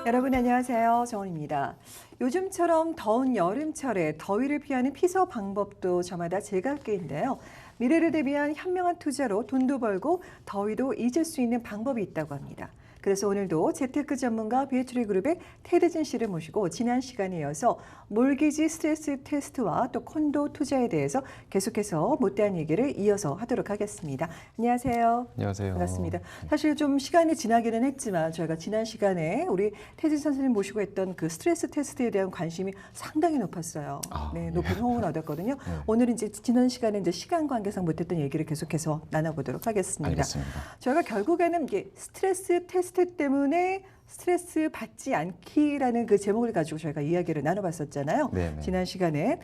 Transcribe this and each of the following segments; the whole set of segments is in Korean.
여러분 안녕하세요. 정원입니다. 요즘처럼 더운 여름철에 더위를 피하는 피서 방법도 저마다 제각기인데요. 미래를 대비한 현명한 투자로 돈도 벌고 더위도 잊을 수 있는 방법이 있다고 합니다. 그래서 오늘도 재테크 전문가 비트리 그룹의 테드진 씨를 모시고 지난 시간에 이어서 몰기지 스트레스 테스트와 또 콘도 투자에 대해서 계속해서 못다한 얘기를 이어서 하도록 하겠습니다. 안녕하세요. 안녕하세요. 반갑습니다. 사실 좀 시간이 지나기는 했지만 저희가 지난 시간에 우리 테드진 선생님 모시고 했던 그 스트레스 테스트에 대한 관심이 상당히 높았어요. 네, 높은 호응을 얻었거든요. 오늘은 이제 지난 시간에 이제 시간 관계상 못했던 얘기를 계속해서 나눠보도록 하겠습니다. 알겠습니다. 저희가 결국에는 이게 스트레스 테스트 때문에 스트레스 받지 않기라는 그 제목을 가지고 저희가 이야기를 나눠봤었잖아요. 네네. 지난 시간에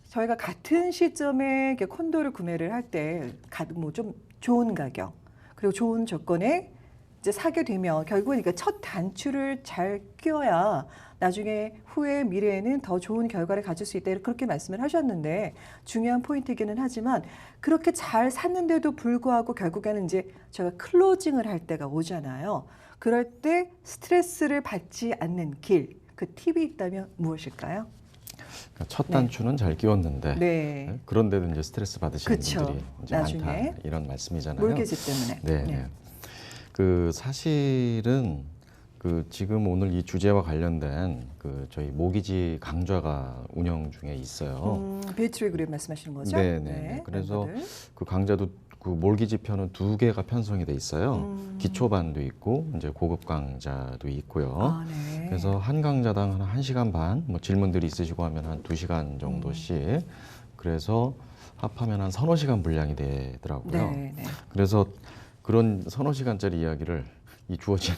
저희가 같은 시점에 이렇게 콘도를 구매를 할 때 뭐 좀 좋은 가격 그리고 좋은 조건에 이제 사게 되면 결국은 그러니까 첫 단추를 잘 끼워야 나중에 후에 미래에는 더 좋은 결과를 가질 수 있다 그렇게 말씀을 하셨는데 중요한 포인트이기는 하지만 그렇게 잘 샀는데도 불구하고 결국에는 이제 제가 클로징을 할 때가 오잖아요. 그럴 때 스트레스를 받지 않는 길, 그 팁이 있다면 무엇일까요? 그러니까 첫 단추는 잘 끼웠는데 네. 그런데도 이제 스트레스 받으시는 그쵸. 분들이 이제 나중에 많다 이런 말씀이잖아요. 몰개지 때문에. 네. 그 사실은 그 지금 오늘 이 주제와 관련된 그 저희 모기지 강좌가 운영 중에 있어요. 비트리 그룹 말씀하시는 거죠? 네. 그래서 멤버들. 그 강좌도 그 몰기지 편은 2개가 편성이 돼 있어요. 기초반도 있고 이제 고급 강좌도 있고요. 아, 네. 그래서 한 강좌당 한 1시간 반, 뭐 질문들이 있으시고 하면 한 2시간 정도씩. 그래서 합하면 한 서너 시간 분량이 되더라고요. 네. 그래서 그런 서너 시간짜리 이야기를 이 주어진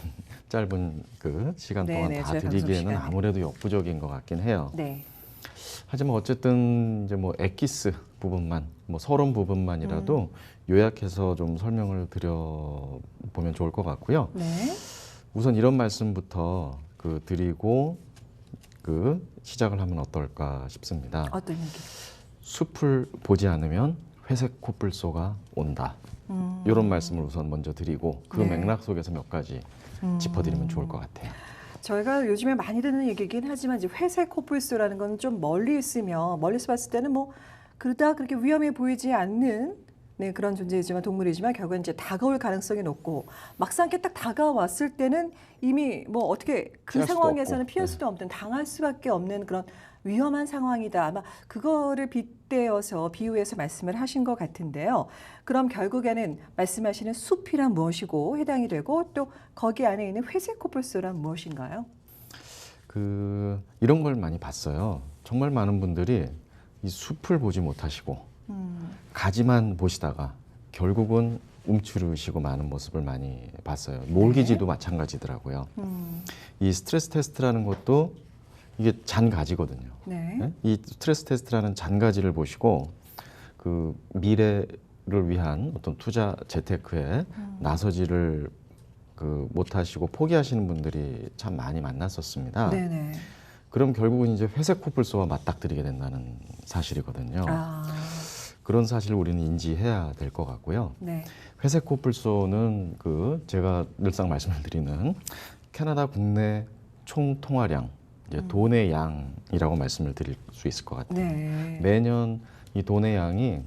짧은 그 시간 동안 네네, 다 저희 방송 드리기에는 시간에. 아무래도 역부족인 것 같긴 해요. 네. 하지만 어쨌든 이제 뭐 엑기스 부분만, 뭐 서론 부분만이라도 요약해서 좀 설명을 드려 보면 좋을 것 같고요. 네. 우선 이런 말씀부터 그 드리고 그 시작을 하면 어떨까 싶습니다. 어떤 얘기? 숲을 보지 않으면 회색 코뿔소가 온다. 이런 말씀을 우선 먼저 드리고 그 네. 맥락 속에서 몇 가지 짚어드리면 좋을 것 같아요. 저희가 요즘에 많이 듣는 얘기긴 하지만 이제 회색 코뿔소라는 건 좀 멀리 있으면 멀리서 봤을 때는 뭐 그러다 그렇게 위험해 보이지 않는 그런 존재이지만 동물이지만 결국은 이제 다가올 가능성이 높고 막상 이렇게 딱 다가왔을 때는 이미 뭐 어떻게 그 피할 수도 상황에서는 없고. 피할 수도 없는 당할 수밖에 없는 그런 위험한 상황이다. 아마 그거를 빗대어서 비유해서 말씀을 하신 것 같은데요. 그럼 결국에는 말씀하시는 숲이란 무엇이고 해당이 되고 또 거기 안에 있는 회색 코뿔소란 무엇인가요? 그 이런 걸 많이 봤어요. 정말 많은 분들이 이 숲을 보지 못하시고 가지만 보시다가 결국은 움츠르시고 마는 모습을 많이 봤어요. 몰기지도 마찬가지더라고요. 이 스트레스 테스트라는 것도 이게 잔가지거든요. 네. 이 스트레스 테스트라는 잔가지를 보시고 그 미래를 위한 어떤 투자 재테크에 나서지를 그 못하시고 포기하시는 분들이 참 많이 만났었습니다. 네네. 그럼 결국은 이제 회색 코뿔소와 맞닥뜨리게 된다는 사실이거든요. 아, 그런 사실을 우리는 인지해야 될 것 같고요. 네. 회색 코뿔소는 그 제가 늘상 말씀을 드리는 캐나다 국내 총 통화량, 이제 돈의 양이라고 말씀을 드릴 수 있을 것 같아요. 네. 매년 이 돈의 양이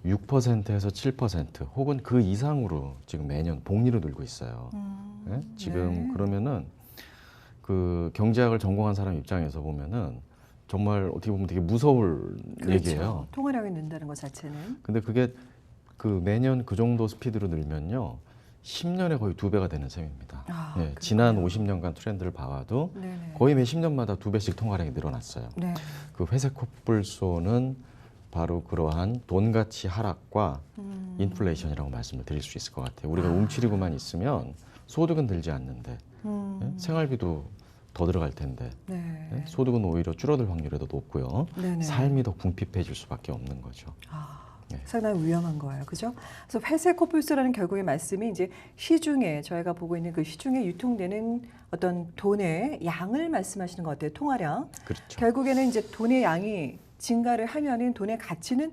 6%에서 7% 혹은 그 이상으로 지금 매년 복리로 늘고 있어요. 네? 지금 네. 그러면은 그 경제학을 전공한 사람 입장에서 보면은 정말 어떻게 보면 되게 무서울 얘기예요. 통화량이 는다는 것 자체는. 근데 그게 그 매년 그 정도 스피드로 늘면요. 10년에 거의 2배가 되는 셈입니다. 아, 예, 지난 50년간 트렌드를 봐와도 네네. 거의 매 10년마다 2배씩 통화량이 늘어났어요. 네. 그 회색 코뿔소는 바로 그러한 돈 가치 하락과 인플레이션이라고 말씀을 드릴 수 있을 것 같아요. 우리가 움츠리고만 있으면 소득은 늘지 않는데 예? 생활비도 더 들어갈 텐데 네. 예? 소득은 오히려 줄어들 확률이 더 높고요. 네네. 삶이 더 궁핍해질 수밖에 없는 거죠. 아, 네. 상당히 위험한 거예요. 그죠? 그래서 회색 코뿔소라는 결국의 말씀이 이제 시중에 저희가 보고 있는 그 시중에 유통되는 어떤 돈의 양을 말씀하시는 것 같아요. 통화량. 그렇죠. 결국에는 이제 돈의 양이 증가를 하면은 돈의 가치는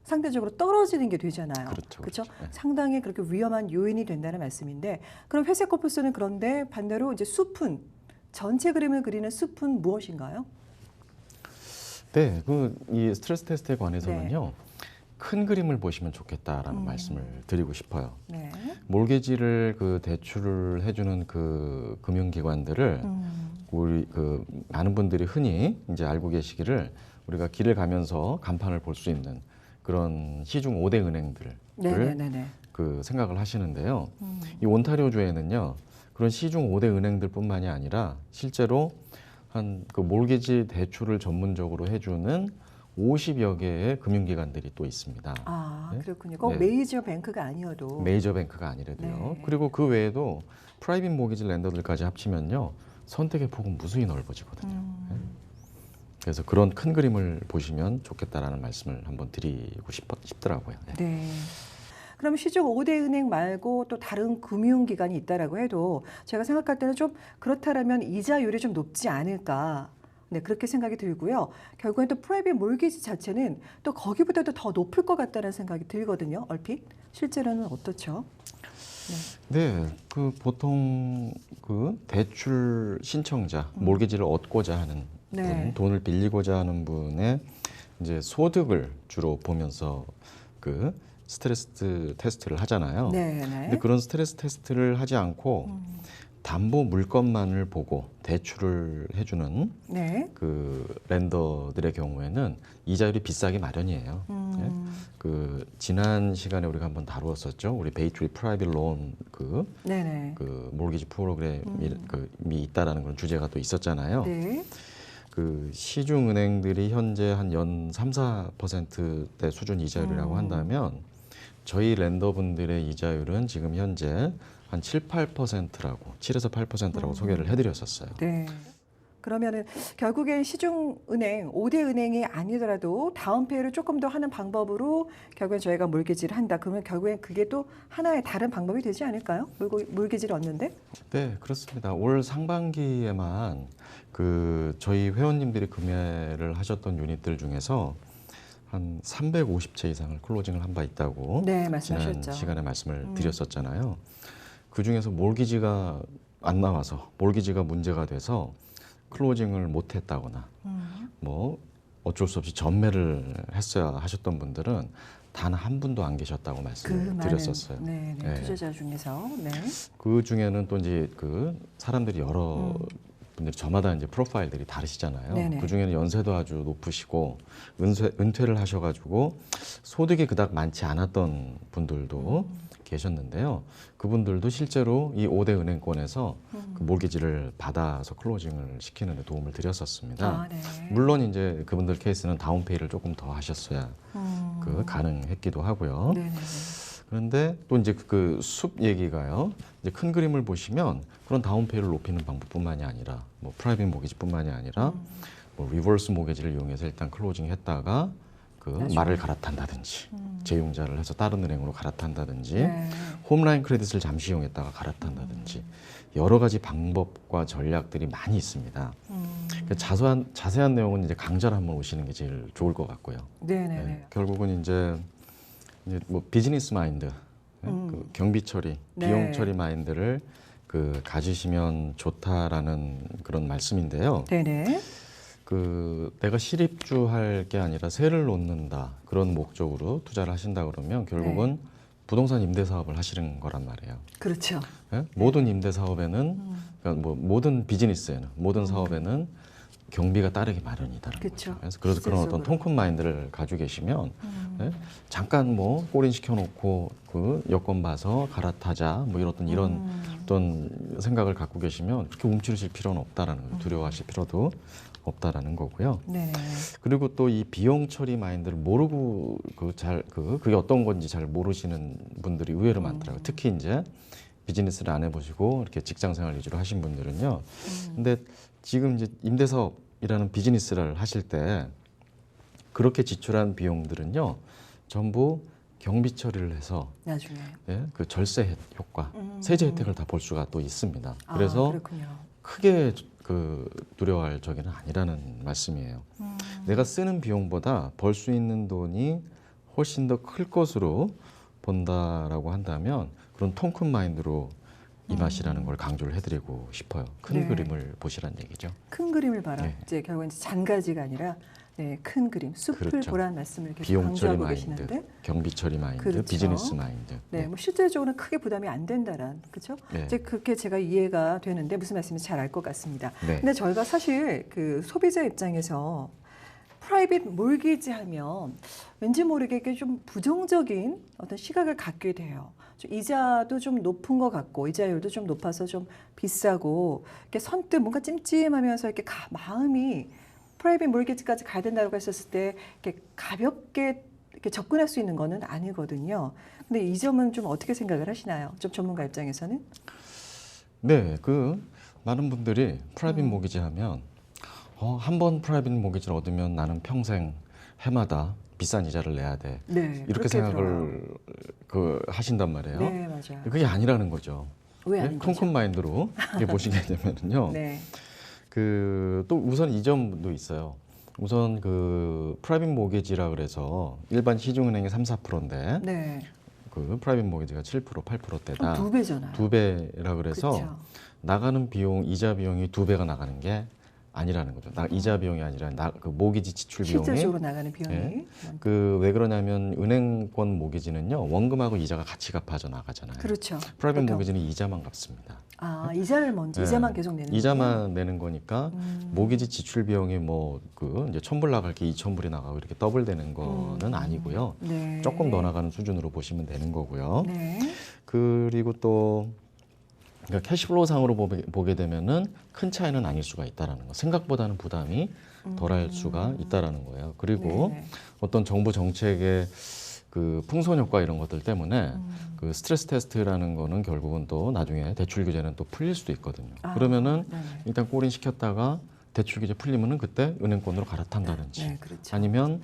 상대적으로 떨어지는 게 되잖아요. 그렇죠, 그렇죠? 그렇죠. 네. 상당히 그렇게 위험한 요인이 된다는 말씀인데, 그럼 회색 코뿔소는 그런데 반대로 이제 숲은 전체 그림을 그리는 숲은 무엇인가요? 네, 이 스트레스 테스트에 관해서는요. 큰 그림을 보시면 좋겠다라는 말씀을 드리고 싶어요. 네. 몰개지를 대출을 해주는 그 금융기관들을 우리 많은 분들이 흔히 이제 알고 계시기를 우리가 길을 가면서 간판을 볼 수 있는 그런 시중 5대 은행들을 네네네. 생각을 하시는데요. 이 온타리오주에는요 그런 시중 5대 은행들뿐만이 아니라 실제로 한 몰개지 대출을 전문적으로 해주는 50여 개의 금융기관들이 또 있습니다. 아, 네? 그렇군요. 꼭 네. 메이저 뱅크가 아니어도. 메이저 뱅크가 아니라도요. 네. 그리고 그 외에도 프라이빗 모기지 랜더들까지 합치면요 선택의 폭은 무수히 넓어지거든요. 네? 그래서 그런 큰 그림을 보시면 좋겠다라는 말씀을 한번 드리고 싶더라고요. 네. 네. 그럼 시중 5대 은행 말고 또 다른 금융기관이 있다라고 해도 제가 생각할 때는 좀 그렇다라면 이자율이 좀 높지 않을까. 네, 그렇게 생각이 들고요. 결국엔 또 프라이빗 몰기지 자체는 또 거기보다도 더 높을 것 같다는 생각이 들거든요. 얼핏. 실제로는 어떻죠? 네, 보통 대출 신청자, 몰개지를 얻고자 하는 분, 네. 돈을 빌리고자 하는 분의 이제 소득을 주로 보면서 스트레스 테스트를 하잖아요. 네, 네. 근데 그런 스트레스 테스트를 하지 않고 담보 물건만을 보고 대출을 해주는 네. 랜더들의 경우에는 이자율이 비싸기 마련이에요. 예? 지난 시간에 우리가 한번 다루었었죠. 우리 베이트리 프라이빗 론 네네. 몰기지 프로그램이 있다라는 그런 주제가 또 있었잖아요. 네. 시중 은행들이 현재 한 연 3, 4%대 수준 이자율이라고 한다면 저희 랜더분들의 이자율은 지금 현재 한 7, 8%라고 7에서 8%라고 소개를 해드렸었어요. 네. 그러면은 결국엔 시중은행, 5대 은행이 아니더라도 다운페이를 조금 더 하는 방법으로 결국엔 저희가 몰개지를 한다. 그러면 결국엔 그게 또 하나의 다른 방법이 되지 않을까요? 몰개지를 얻는데? 네, 그렇습니다. 올 상반기에만 저희 회원님들이 구매를 하셨던 유닛들 중에서 한 350채 이상을 클로징을 한 바 있다고 네, 지난 말씀하셨죠. 시간에 말씀을 드렸었잖아요. 그 중에서 몰기지가 안 나와서 몰기지가 문제가 돼서 클로징을 못했다거나 뭐 어쩔 수 없이 전매를 했어야 하셨던 분들은 단 한 분도 안 계셨다고 말씀을 드렸었어요. 네, 네. 투자자 중에서. 네. 그 중에는 또 이제 사람들이 여러 분들이 저마다 이제 프로파일들이 다르시잖아요. 네네. 그 중에는 연세도 아주 높으시고 은퇴를 하셔가지고 소득이 그닥 많지 않았던 분들도 계셨는데요. 그분들도 실제로 이 5대 은행권에서 몰개지를 받아서 클로징을 시키는 데 도움을 드렸었습니다. 아, 네. 물론 이제 그분들 케이스는 다운페이를 조금 더 하셨어야 가능했기도 하고요. 네네. 그런데 또 이제 숲 얘기가요. 이제 큰 그림을 보시면 그런 다운페이를 높이는 방법뿐만이 아니라 뭐 프라이빗 모기지뿐만이 아니라 뭐 리버스 모기지를 이용해서 일단 클로징 했다가 말을 갈아탄다든지 재융자를 해서 다른 은행으로 갈아탄다든지 네. 홈라인 크레딧을 잠시 이용했다가 갈아탄다든지 여러 가지 방법과 전략들이 많이 있습니다. 자세한 내용은 이제 강좌를 한번 오시는 게 제일 좋을 것 같고요. 네네네. 네, 결국은 이제 뭐 비즈니스 마인드, 경비 처리, 네. 비용 처리 마인드를 가지시면 좋다라는 그런 말씀인데요. 네네. 내가 실입주 할 게 아니라 세를 놓는다 그런 목적으로 투자를 하신다 그러면 결국은 부동산 임대 사업을 하시는 거란 말이에요. 그렇죠. 예? 모든 임대 사업에는 그러니까 뭐 모든 비즈니스에는 모든 사업에는 경비가 따르기 마련이다는 그쵸. 거죠. 그래서 그런 어떤 실질적으로. 통큰 마인드를 가지고 계시면 예? 잠깐 뭐 꼬린 시켜놓고 여건 봐서 갈아타자 뭐 이런 어떤 생각을 갖고 계시면 그렇게 움츠리실 필요는 없다라는 거예요. 두려워하실 필요도 없다라는 거고요. 네. 그리고 또 이 비용 처리 마인드를 모르고 그게 어떤 건지 잘 모르시는 분들이 의외로 많더라고요. 특히 이제 비즈니스를 안 해보시고 이렇게 직장 생활 위주로 하신 분들은요. 근데 지금 이제 임대사업이라는 비즈니스를 하실 때 그렇게 지출한 비용들은요, 전부 경비 처리를 해서 나중에. 그 절세 효과, 세제 혜택을 다 볼 수가 또 있습니다. 아, 그래서 그렇군요. 크게 두려워할 적에는 아니라는 말씀이에요. 내가 쓰는 비용보다 벌 수 있는 돈이 훨씬 더 클 것으로 본다라고 한다면 그런 통큰 마인드로 이 맛이라는 걸 강조를 해드리고 싶어요. 큰 네. 그림을 보시란 얘기죠. 큰 그림을 봐라. 네. 이제 결국은 잔가지가 아니라 네, 큰 그림, 숲을 그렇죠. 보라는 말씀을 계속 비용 처리 강조하고 마인드, 계시는데, 경비 처리 마인드, 그렇죠. 비즈니스 마인드. 네, 뭐 실질적으로는 크게 부담이 안 된다란, 그렇죠? 네. 이제 그렇게 제가 이해가 되는데 무슨 말씀인지 잘 알 것 같습니다. 네. 근데 저희가 사실 그 소비자 입장에서 프라이빗 몰기지 하면 왠지 모르게 이렇게 좀 부정적인 어떤 시각을 갖게 돼요. 좀 이자도 좀 높은 것 같고 이자율도 좀 높아서 좀 비싸고 이렇게 선뜻 뭔가 찜찜하면서 이렇게 마음이 프라이빗 몰기지까지 가야 된다고 했었을 때 이렇게 가볍게 이렇게 접근할 수 있는 거는 아니거든요. 근데 이 점은 좀 어떻게 생각을 하시나요? 좀 전문가 입장에서는? 네, 많은 분들이 프라이빗 모기지 하면 한 번 프라이빗 모기지를 얻으면 나는 평생 해마다 비싼 이자를 내야 돼. 네, 이렇게 그렇게 생각을 하신단 말이에요. 네, 맞아요. 그게 아니라는 거죠. 왜 네? 아닌 거죠? 콩콩 마인드로 이렇게 보시게 되면은요. 네. 또 우선 이 점도 있어요. 우선 프라이빗 모기지라 그래서 일반 시중은행이 3, 4%인데 네. 프라이빗 모기지가 7%, 8%대다. 두 배잖아요. 두 배라 그래서 그쵸. 나가는 비용, 이자 비용이 두 배가 나가는 게 아니라는 거죠. 이자 비용이 아니라 모기지 지출 비용이. 실질적으로 나가는 비용이. 네. 왜 그러냐면 은행권 모기지는요 원금하고 이자가 같이 갚아져 나가잖아요. 그렇죠. 프라이빗 보통. 모기지는 이자만 갚습니다. 아, 이자를 먼저 네. 이자만 계속 내는 이자만 내는 거니까 거군요. 모기지 지출 비용이 이제 1,000불 나갈 게 2,000불이 나가고 이렇게 더블 되는 거는 아니고요. 네. 조금 더 나가는 수준으로 보시면 되는 거고요. 네. 그리고 또 그러니까 캐시플로우 상으로 보게 되면은 큰 차이는 아닐 수가 있다라는 거. 생각보다는 부담이 덜할 수가 있다라는 거예요. 그리고 네네. 어떤 정부 정책의 풍선 효과 이런 것들 때문에 스트레스 테스트라는 거는 결국은 또 나중에 대출 규제는 또 풀릴 수도 있거든요. 아, 그러면은 네네. 일단 꼬린 시켰다가 대출 규제 풀리면은 그때 은행권으로 갈아탄다든지 네, 그렇죠. 아니면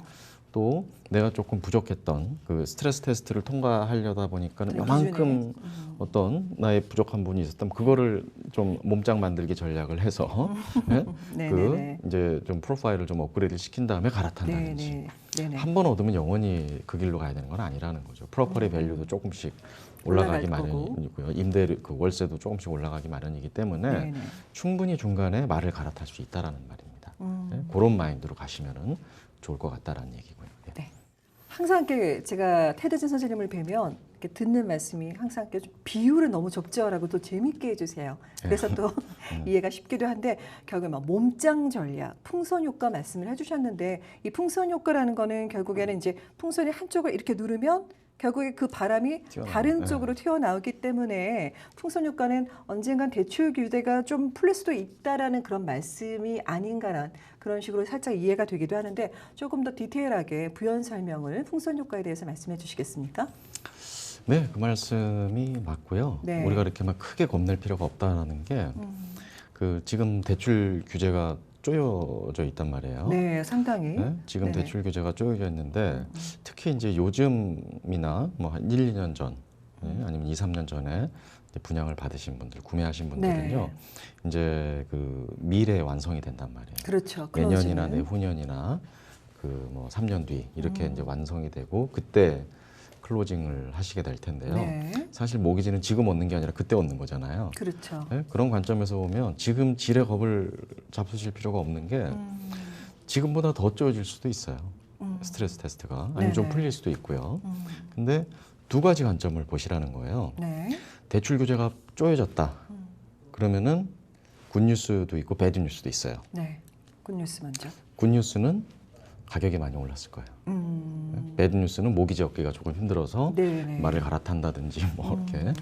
또 내가 조금 부족했던 스트레스 테스트를 통과하려다 보니까는 네, 요만큼 어떤 나의 부족한 부분이 있었다면 그거를 좀 몸짱 만들기 전략을 해서 네? 네네네. 이제 좀 프로파일을 좀 업그레이드 시킨 다음에 갈아탄다든지 네네. 네네. 한 번 얻으면 영원히 그 길로 가야 되는 건 아니라는 거죠. 프로퍼리 밸류도 조금씩 올라가기 올라갈 거고. 마련이고요. 임대 월세도 조금씩 올라가기 마련이기 때문에 네네. 충분히 중간에 말을 갈아탈 수 있다라는 말입니다. 네? 그런 마인드로 가시면은 좋을 것 같다라는 얘기고요. 네. 네. 항상 이렇게 제가 테드진 선생님을 뵈면 이렇게 듣는 말씀이 항상 이렇게 좀 비율을 너무 적절하고 또 재밌게 해주세요. 그래서 또 이해가 쉽기도 한데 결국에 막 몸짱 전략, 풍선 효과 말씀을 해주셨는데 이 풍선 효과라는 거는 결국에는 이제 풍선이 한쪽을 이렇게 누르면 결국에 그 바람이 튀어나와요. 다른 네. 쪽으로 튀어나오기 때문에 풍선 효과는 언젠간 대출 규제가 좀 풀릴 수도 있다라는 그런 말씀이 아닌가란 그런 식으로 살짝 이해가 되기도 하는데 조금 더 디테일하게 부연 설명을 풍선 효과에 대해서 말씀해 주시겠습니까? 네, 그 말씀이 맞고요. 네. 우리가 이렇게 막 크게 겁낼 필요가 없다라는 게 지금 대출 규제가 쪼여져 있단 말이에요. 네, 상당히. 네? 지금 네네. 대출 규제가 쪼여져 있는데 특히 이제 요즘이나 뭐 한 1, 2년 전 아니면 2, 3년 전에 이제 분양을 받으신 분들, 구매하신 분들은요. 네. 이제 미래에 완성이 된단 말이에요. 그렇죠. 내년이나 클로징은. 내후년이나 뭐 3년 뒤 이렇게 이제 완성이 되고 그때 클로징을 하시게 될 텐데요. 네. 사실 모기지는 지금 얻는 게 아니라 그때 얻는 거잖아요. 그렇죠. 네? 그런 관점에서 보면 지금 질에 겁을 잡수실 필요가 없는 게 지금보다 더 쪼여질 수도 있어요. 스트레스 테스트가 아니면 좀 네네. 풀릴 수도 있고요. 근데 두 가지 관점을 보시라는 거예요. 네. 대출 규제가 쪼여졌다. 그러면은 굿뉴스도 있고 배드뉴스도 있어요. 네. 굿뉴스 먼저. 굿뉴스는 가격이 많이 올랐을 거예요. 배드뉴스는 모기지 얻기가 조금 힘들어서 네네. 말을 갈아탄다든지 뭐 이렇게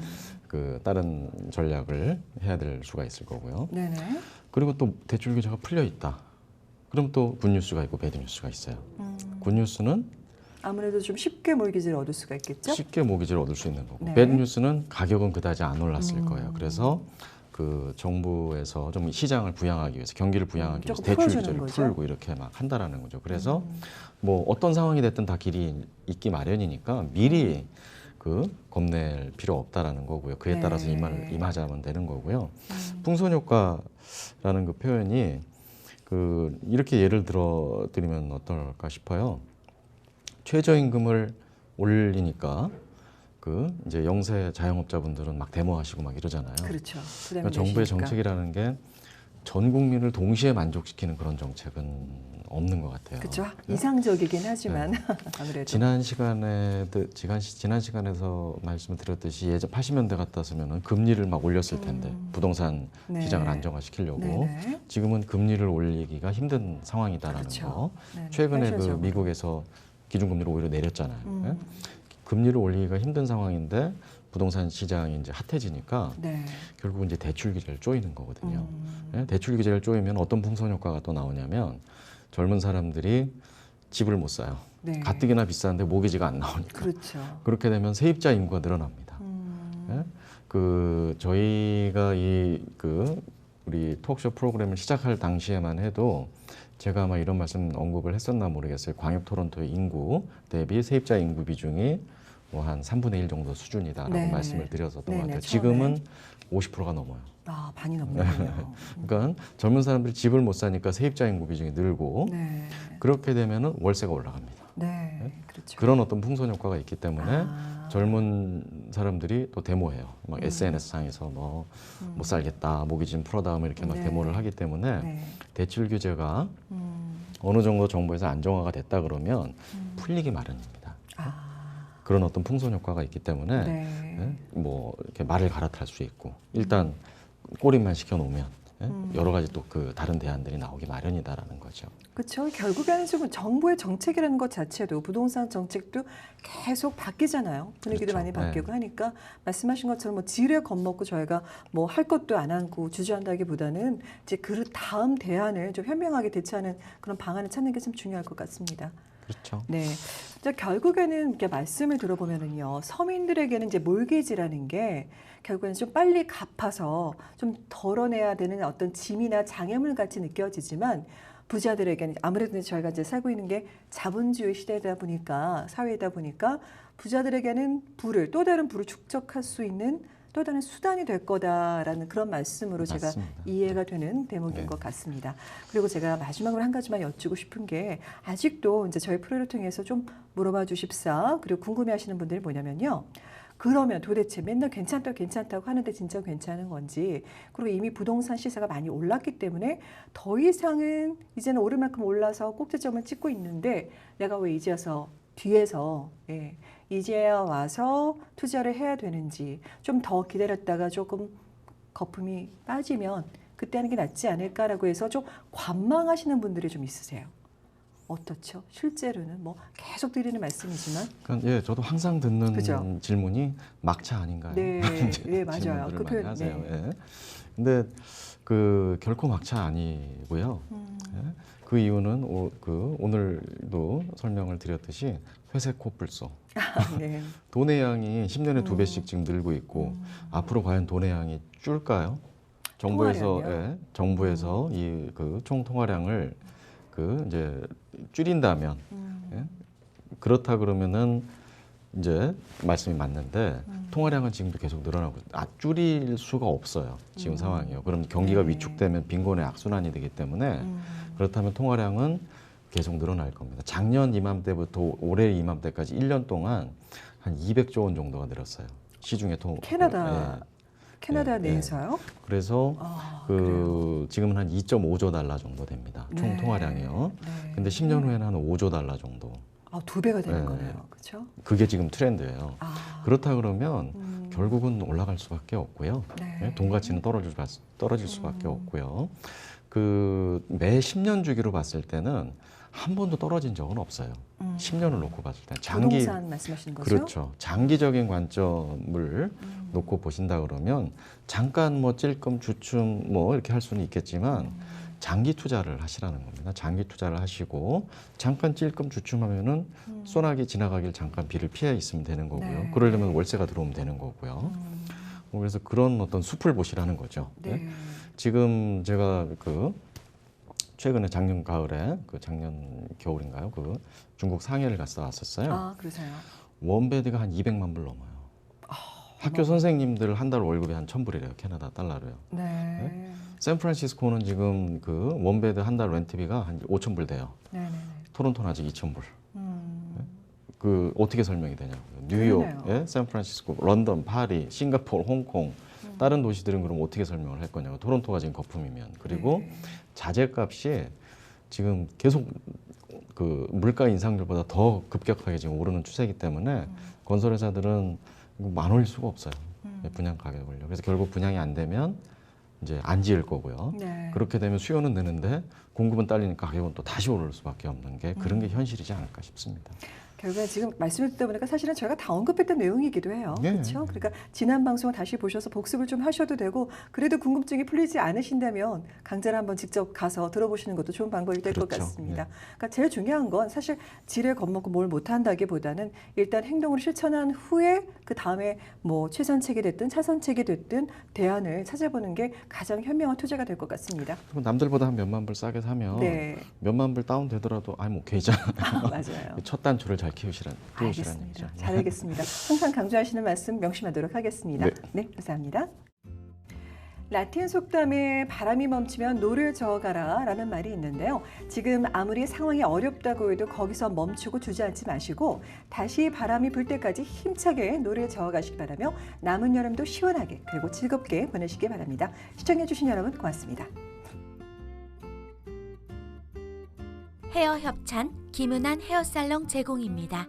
다른 전략을 해야 될 수가 있을 거고요. 네네. 그리고 또 대출 규제가 풀려 있다. 그럼 또 굿뉴스가 있고 배드뉴스가 있어요. 굿뉴스는 아무래도 좀 쉽게 몰기지를 얻을 수가 있겠죠? 쉽게 모기지를 얻을 수 있는 거고 네. 배드뉴스는 가격은 그다지 안 올랐을 거예요. 그래서 정부에서 좀 시장을 부양하기 위해서 경기를 부양하기 위해서 조금 대출 풀어주는 규제를 거죠. 풀고 이렇게 막 한다라는 거죠. 그래서 뭐 어떤 상황이 됐든 다 길이 있기 마련이니까 미리 겁낼 필요 없다라는 거고요. 그에 네. 따라서 임하자면 되는 거고요. 풍선 효과라는 그 표현이 이렇게 예를 들어 드리면 어떨까 싶어요. 최저임금을 올리니까 그 이제 영세 자영업자분들은 막 데모하시고 막 이러잖아요. 그렇죠. 그러니까 정부의 정책이라는 게 전 국민을 동시에 만족시키는 그런 정책은 없는 것 같아요. 그렇죠. 이상적이긴 하지만 네. 아무래도 지난 시간에서 말씀을 드렸듯이 예전 80년대 같았으면 금리를 막 올렸을 텐데 부동산 네. 시장을 안정화시키려고 네네. 지금은 금리를 올리기가 힘든 상황이다라는 그렇죠. 거. 네네. 최근에 그 현실적으로. 미국에서 기준금리를 오히려 내렸잖아요. 예? 금리를 올리기가 힘든 상황인데 부동산 시장이 이제 핫해지니까 네. 결국 이제 대출 규제를 조이는 거거든요. 예? 대출 규제를 조이면 어떤 풍선 효과가 또 나오냐면 젊은 사람들이 집을 못 사요. 네. 가뜩이나 비싼데 모기지가 안 나오니까. 그렇죠. 그렇게 되면 세입자 인구가 늘어납니다. 예? 그 저희가 우리 톡쇼 프로그램을 시작할 당시에만 해도 제가 아마 이런 말씀 언급을 했었나 모르겠어요. 광역 토론토의 인구 대비 세입자 인구 비중이 뭐 한 3분의 1 정도 수준이다라고 네네. 말씀을 드렸었던 것 네네, 같아요. 처음에. 지금은 50%가 넘어요. 아, 반이 넘네요. 그러니까 젊은 사람들이 집을 못 사니까 세입자 인구 비중이 늘고 네. 그렇게 되면은 월세가 올라갑니다. 네. 그렇죠. 그런 어떤 풍선 효과가 있기 때문에 아. 젊은 사람들이 또 데모해요. 막 SNS 상에서 뭐 못 살겠다, 모기 좀 풀어다 뭐 이렇게 막 네. 데모를 하기 때문에 네. 대출 규제가 어느 정도 정부에서 안정화가 됐다 그러면 풀리기 마련입니다. 아. 그런 어떤 풍선 효과가 있기 때문에 네. 예? 뭐 이렇게 말을 갈아탈 수 있고 일단 꼬리만 시켜 놓으면 예? 여러 가지 또 그 다른 대안들이 나오기 마련이다라는 거죠. 그렇죠. 결국에는 지금 정부의 정책이라는 것 자체도 부동산 정책도 계속 바뀌잖아요. 분위기도 그렇죠. 많이 바뀌고 네. 하니까 말씀하신 것처럼 뭐 지뢰 겁먹고 저희가 뭐 할 것도 안 하고 주저한다기보다는 이제 그 다음 대안을 좀 현명하게 대처하는 그런 방안을 찾는 게 좀 중요할 것 같습니다. 그렇죠. 네. 자, 결국에는 이렇게 말씀을 들어보면은요, 서민들에게는 이제 몰개지라는 게 결국에는 좀 빨리 갚아서 좀 덜어내야 되는 어떤 짐이나 장애물 같이 느껴지지만 부자들에게는 아무래도 저희가 이제 살고 있는 게 자본주의 시대다 보니까 사회이다 보니까 부자들에게는 또 다른 부를 축적할 수 있는 또 다른 수단이 될 거다라는 그런 말씀으로 제가 맞습니다. 이해가 되는 대목인 네. 것 같습니다. 그리고 제가 마지막으로 한 가지만 여쭈고 싶은 게 아직도 이제 저희 프로를 통해서 좀 물어봐 주십사. 그리고 궁금해하시는 분들이 뭐냐면요. 그러면 도대체 맨날 괜찮다고 하는데 진짜 괜찮은 건지, 그리고 이미 부동산 시세가 많이 올랐기 때문에 더 이상은 이제는 오를 만큼 올라서 꼭지점을 찍고 있는데 내가 왜 이제 와서 뒤에서 이제야 와서 투자를 해야 되는지, 좀 더 기다렸다가 조금 거품이 빠지면 그때 하는 게 낫지 않을까라고 해서 좀 관망하시는 분들이 좀 있으세요. 어떻죠? 실제로는 뭐 계속 드리는 말씀이지만. 그러니까 예, 저도 항상 듣는 그죠? 질문이 막차 아닌가요? 네, 이제 네, 맞아요. 질문들을 그 많이 표현, 하세요. 네. 예. 근데 그 결코 막차 아니고요. 예. 그 이유는 오늘도 설명을 드렸듯이 회색 코뿔소. 네. 돈의 양이 10년에 2배씩 지금 늘고 있고 앞으로 과연 돈의 양이 줄까요? 통화량이요? 정부에서 이 그 총 통화량을 이제 줄인다면 예? 그렇다 그러면은 이제 말씀이 맞는데 통화량은 지금도 계속 늘어나고 줄일 수가 없어요. 지금 상황이요. 그럼 경기가 네. 위축되면 빈곤의 악순환이 되기 때문에 그렇다면 통화량은 계속 늘어날 겁니다. 작년 이맘때부터 올해 이맘때까지 1년 동안 한 200조 원 정도가 늘었어요. 시중에 캐나다 예, 내에서요? 그래서 그래요? 지금은 한 2.5조 달러 정도 됩니다. 총 네. 통화량이요. 네. 근데 10년 후에는 한 5조 달러 정도. 2배가 되는 네. 거네요. 그렇죠? 그게 지금 트렌드예요. 그렇다 그러면 결국은 올라갈 수밖에 없고요. 네. 예, 돈 가치는 떨어질 수밖에 없고요. 매 10년 주기로 봤을 때는 한 번도 떨어진 적은 없어요. 10년을 놓고 봤을 때 부동산 말씀하시는 거죠? 그렇죠. 장기적인 관점을 놓고 보신다 그러면 잠깐 뭐 찔끔 주춤 뭐 이렇게 할 수는 있겠지만 장기 투자를 하시라는 겁니다. 장기 투자를 하시고 잠깐 찔끔 주춤하면은 소나기 지나가길 잠깐 비를 피해 있으면 되는 거고요. 네. 그러려면 월세가 들어오면 되는 거고요. 그래서 그런 어떤 숲을 보시라는 거죠. 네. 네? 지금 제가 최근에 작년 가을에 작년 겨울인가요? 중국 상해를 갔다 왔었어요. 그러세요? 원베드가 한 200만 불 넘어요. 학교 선생님들 한 달 월급이 한 1,000불이래요. 캐나다 달러로요. 네. 샌프란시스코는 지금 원베드 한 달 렌트비가 한 5,000불 돼요. 네네네. 토론토는 아직 2,000불. 그 어떻게 설명이 되냐고요. 뉴욕, 그러네요. 예? 샌프란시스코, 런던, 파리, 싱가포르, 홍콩 다른 도시들은 그럼 어떻게 설명을 할 거냐고. 토론토가 지금 거품이면. 그리고 네. 자재값이 지금 계속 그 물가 인상률보다 더 급격하게 지금 오르는 추세이기 때문에 건설회사들은 만올릴 수가 없어요. 분양 가격을요. 그래서 결국 분양이 안 되면 이제 안 지을 거고요. 네. 그렇게 되면 수요는 느는데 공급은 딸리니까 가격은 또 다시 오를 수밖에 없는 게 그런 게 현실이지 않을까 싶습니다. 결국에 지금 말씀을 듣다 보니까 사실은 저희가 다 언급했던 내용이기도 해요. 네. 그렇죠? 그러니까 지난 방송을 다시 보셔서 복습을 좀 하셔도 되고 그래도 궁금증이 풀리지 않으신다면 강좌를 한번 직접 가서 들어보시는 것도 좋은 방법이 될 것 그렇죠. 같습니다. 네. 그러니까 제일 중요한 건 사실 지레 겁먹고 뭘 못한다기보다는 일단 행동으로 실천한 후에 그 다음에 뭐 최선책이 됐든 차선책이 됐든 대안을 찾아보는 게 가장 현명한 투자가 될 것 같습니다. 그리고 남들보다 한 몇만 불 싸게 사면 네, 몇만 불 다운 되더라도 아이 뭐 개이잖아. 맞아요. 첫 단추를 잘 키우시라는 얘기죠. 알겠습니다. 잘 알겠습니다. 항상 강조하시는 말씀 명심하도록 하겠습니다. 네, 감사합니다. 라틴 속담에 바람이 멈추면 노를 저어가라 라는 말이 있는데요. 지금 아무리 상황이 어렵다고 해도 거기서 멈추고 주저앉지 마시고 다시 바람이 불 때까지 힘차게 노를 저어가시기 바라며 남은 여름도 시원하게 그리고 즐겁게 보내시기 바랍니다. 시청해주신 여러분 고맙습니다. 헤어 협찬 김은한 헤어살롱 제공입니다.